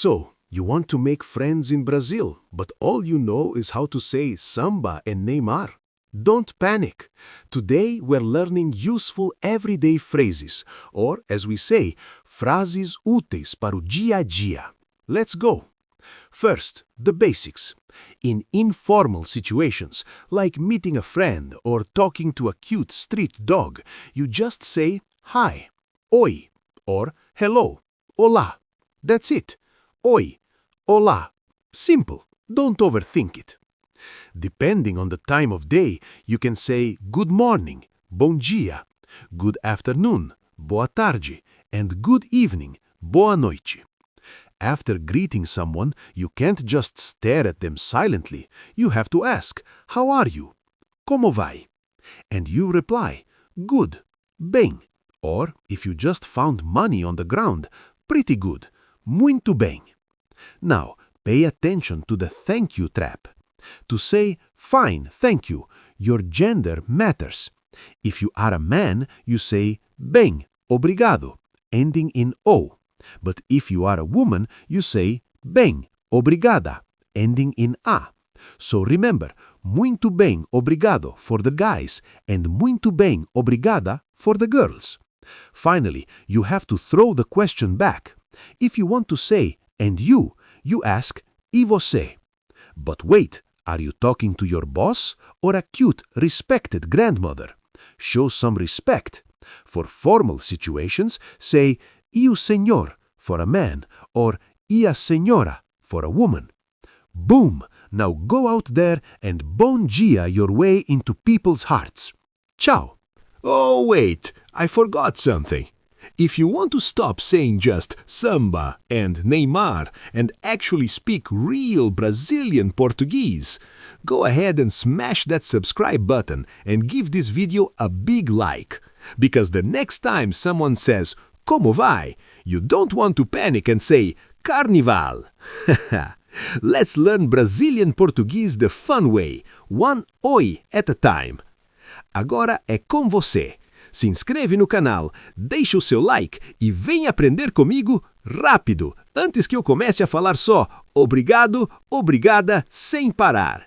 So, you want to make friends in Brazil, but all you know is how to say Samba and Neymar? Don't panic. Today we're learning useful everyday phrases, or as we say, frases úteis para o dia a dia. Let's go. First, the basics. In informal situations, like meeting a friend or talking to a cute street dog, you just say hi, oi, or hello, olá. That's it. Oi, olá. Simple. Don't overthink it. Depending on the time of day, you can say good morning, bom dia, good afternoon, boa tarde, and good evening, boa noite. After greeting someone, you can't just stare at them silently. You have to ask, how are you? Como vai? And you reply, good, bem. Or, if you just found money on the ground, pretty good, muito bem. Now, pay attention to the thank you trap. To say, fine, thank you, your gender matters. If you are a man, you say, bem, obrigado, ending in O. But if you are a woman, you say, bem, obrigada, ending in A. So remember, muito bem, obrigado for the guys and muito bem, obrigada for the girls. Finally, you have to throw the question back. If you want to say, and you ask, e você? But wait, are you talking to your boss or a cute, respected grandmother? Show some respect. For formal situations, say, e o senhor for a man or e a senhora for a woman. Boom! Now go out there and bom dia your way into people's hearts. Ciao! Oh, wait, I forgot something. If you want to stop saying just Samba and Neymar and actually speak real Brazilian Portuguese, go ahead and smash that subscribe button and give this video a big like. Because the next time someone says, como vai, you don't want to panic and say, carnival. Let's learn Brazilian Portuguese the fun way, one oi at a time. Agora é com você. Se inscreve no canal, deixa o seu like e vem aprender comigo rápido, antes que eu comece a falar só obrigado, obrigada sem parar.